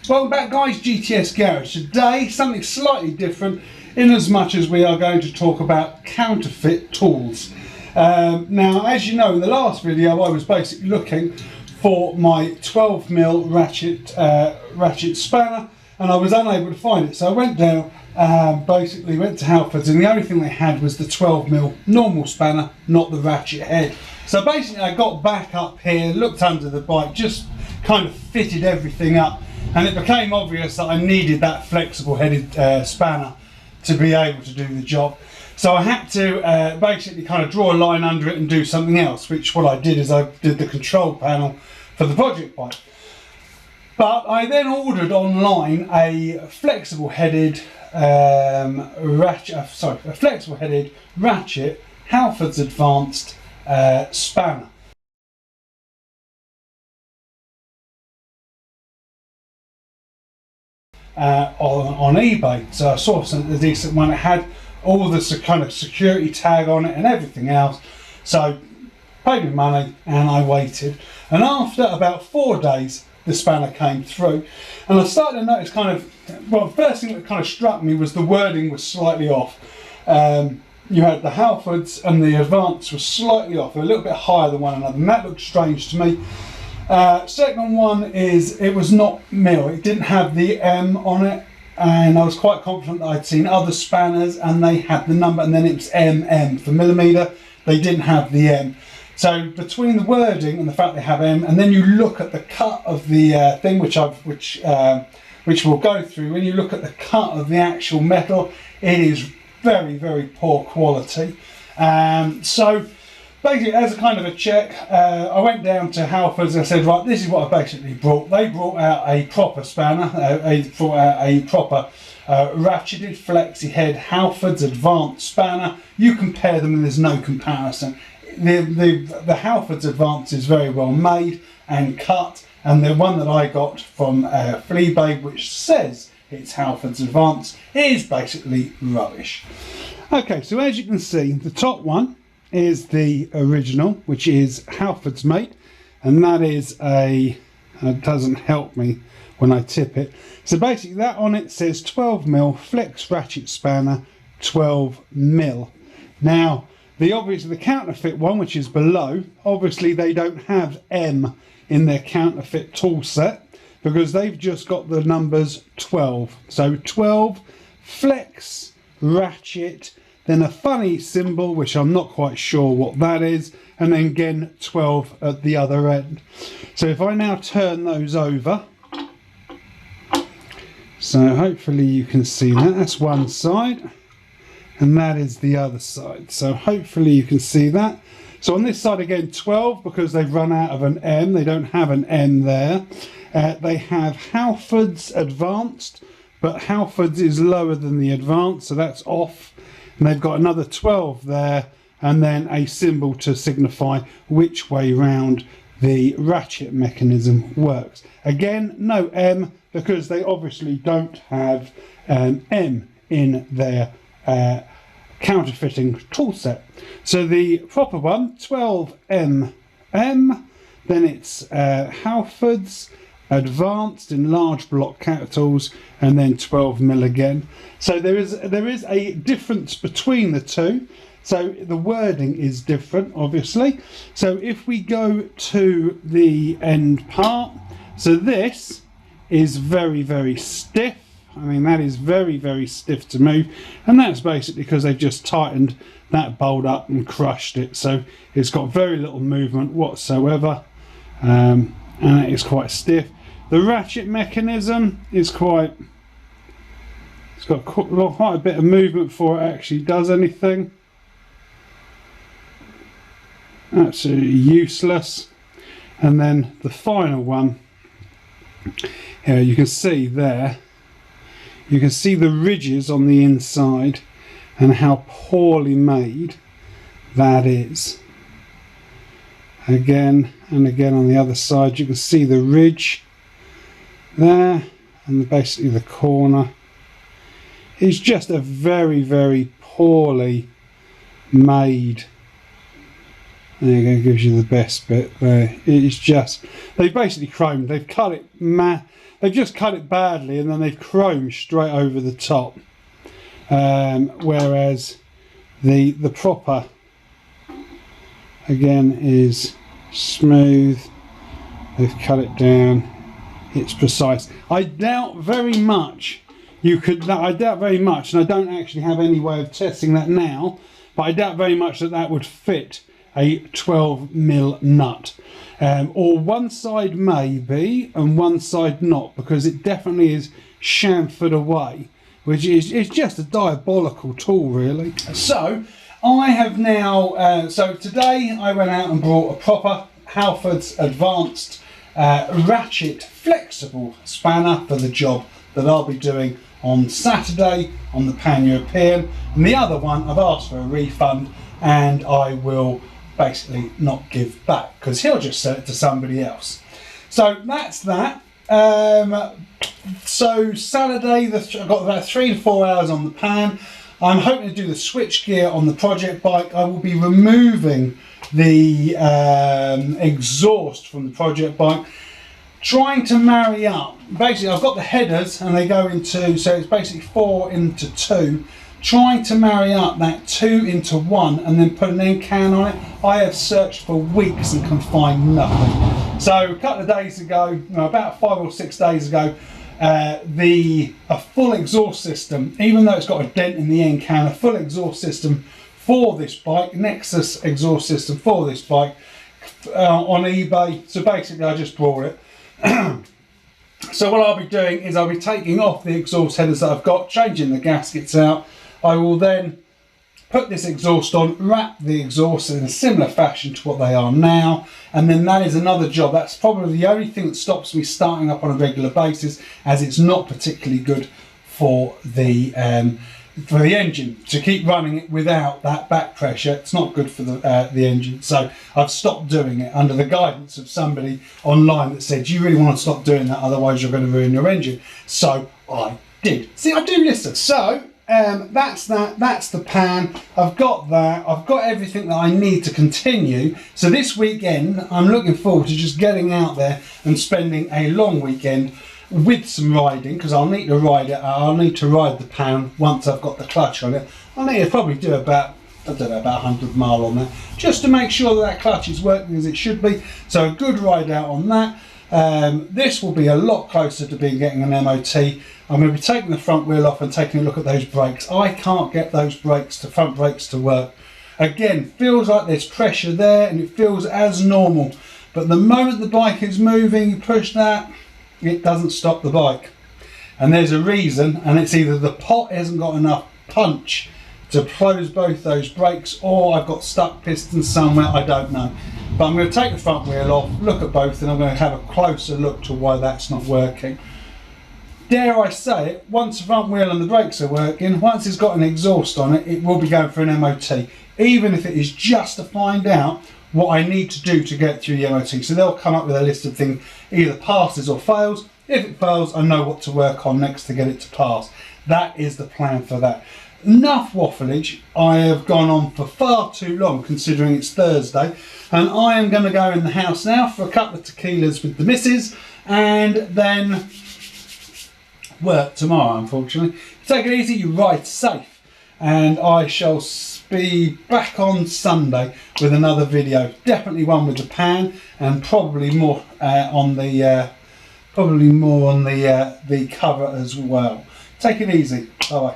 Welcome back guys, GTS Garage. Today something slightly different in as much as we are going to talk about counterfeit tools. Now as you know, in the last video I was basically looking for my 12mm ratchet spanner and I was unable to find it, so I went down, basically went to Halfords, and the only thing they had was the 12mm normal spanner, not the ratchet head. So basically I got back up here, looked under the bike, just kind of fitted everything up, and it became obvious that I needed that flexible headed spanner to be able to do the job. So I had to basically kind of draw a line under it and do something else, which what I did is I did the control panel for the project bike. But I then ordered online a flexible headed ratchet Halfords advanced spanner. On eBay, so I saw a decent one. It had all the kind of security tag on it and everything else, so paid me money and I waited, and after about 4 days the spanner came through, and I started to notice kind of, well, the first thing that kind of struck me was the wording was slightly off. You had the Halfords and the Advanced were slightly off, they're a little bit higher than one another, and that looked strange to me. Second one is it was not mil, it didn't have the M on it, and I was quite confident that I'd seen other spanners and they had the number, and then it was MM for millimetre, they didn't have the M. So between the wording and the fact they have M, and then you look at the cut of the thing, which we'll go through, when you look at the cut of the actual metal, it is very, very poor quality. So basically, as a kind of a check, I went down to Halfords and I said, right, this is what I basically brought. They brought out a proper spanner, they brought out a proper ratcheted flexi head Halfords advanced spanner. You compare them and there's no comparison. The Halfords Advanced is very well made and cut, and the one that I got from Fleabag, which says it's Halfords Advanced, is basically rubbish. Okay, so as you can see, the top one is the original, which is Halfords made, and that is it doesn't help me when I tip it. So basically that on it says 12mm flex ratchet spanner, 12mm. Now the counterfeit one, which is below, obviously they don't have M in their counterfeit tool set because they've just got the numbers 12. So 12 flex ratchet, then a funny symbol which I'm not quite sure what that is, and then again 12 at the other end. So if I now turn those over, so hopefully you can see that, that's one side and that is the other side, so hopefully you can see that. So on this side again 12, because they've run out of an M, they don't have an M there. They have Halfords Advanced, but Halfords is lower than the Advanced, so that's off. And they've got another 12 there, and then a symbol to signify which way round the ratchet mechanism works. Again, no M, because they obviously don't have M in their counterfeiting tool set. So the proper one, 12mm, then it's Halfords Advanced in large block capitals, and then 12mm again. So there is a difference between the two, so the wording is different obviously. So if we go to the end part, so this is very, very stiff. I mean, that is very, very stiff to move, and that's basically because they've just tightened that bolt up and crushed it, so it's got very little movement whatsoever, and it is quite stiff. The ratchet mechanism is it's got quite a bit of movement before it actually does anything. Absolutely useless. And then the final one, here you can see there, you can see the ridges on the inside and how poorly made that is. Again and again on the other side you can see the ridge there, and basically the corner. It's just a very, very poorly made There you go, gives you the best bit there. It's just, they've basically chromed, they've cut it, they've just cut it badly and then they've chromed straight over the top. Whereas the proper, again, is smooth. They've cut it down, it's precise. I doubt very much you could, I doubt very much, and I don't actually have any way of testing that now, but I doubt very much that that would fit a 12mm nut. Or one side maybe and one side not, because it definitely is chamfered away, which is just a diabolical tool really. So I have now, so today I went out and bought a proper Halfords advanced ratchet flexible spanner for the job that I'll be doing on Saturday on the Pan-European, and the other one I've asked for a refund and I will basically not give back because he'll just sell it to somebody else. So that's that. So Saturday, I've got about 3 to 4 hours on the Pan. I'm hoping to do the switch gear on the project bike. I will be removing the exhaust from the project bike, trying to marry up. Basically I've got the headers and they go into, so it's basically 4 into 2, trying to marry up that 2 into 1 and then put an end can on it. I have searched for weeks and can find nothing. So a couple of days ago, about 5 or 6 days ago, a full exhaust system, even though it's got a dent in the end can, a full exhaust system for this bike, Nexus exhaust system for this bike, on eBay. So basically I just bought it. So what I'll be doing is I'll be taking off the exhaust headers that I've got, changing the gaskets out. I will then put this exhaust on, wrap the exhaust in a similar fashion to what they are now, and then that is another job. That's probably the only thing that stops me starting up on a regular basis, as it's not particularly good for the engine to keep running it without that back pressure. It's not good for the engine, so I've stopped doing it under the guidance of somebody online that said you really want to stop doing that, otherwise you're going to ruin your engine. So I did. See, I do listen. So that's that, that's the Pan. I've got that, I've got everything that I need to continue. So this weekend I'm looking forward to just getting out there and spending a long weekend with some riding, because I'll need to ride it. I'll need to ride the Pan once I've got the clutch on it. I'll need to probably do about, I don't know, about 100 mile on that, just to make sure that clutch is working as it should be. So a good ride out on that. This will be a lot closer to getting an MOT. I'm going to be taking the front wheel off and taking a look at those brakes. I can't get those front brakes to work. Again, feels like there's pressure there and it feels as normal, but the moment the bike is moving, you push that, it doesn't stop the bike. And there's a reason, and it's either the pot hasn't got enough punch to close both those brakes, or I've got stuck pistons somewhere, I don't know. But I'm going to take the front wheel off, look at both, and I'm going to have a closer look to why that's not working. Dare I say it, once the front wheel and the brakes are working, once it's got an exhaust on it, it will be going for an MOT, even if it is just to find out what I need to do to get through the MOT. So they'll come up with a list of things, either passes or fails. If it fails, I know what to work on next to get it to pass. That is the plan for that. Enough waffleage. I have gone on for far too long, considering it's Thursday, and I am going to go in the house now for a couple of tequilas with the missus, and then work tomorrow, unfortunately. Take it easy, you ride safe, and I shall be back on Sunday with another video. Definitely one with the Pan, and probably more on the cover as well. Take it easy. Bye bye.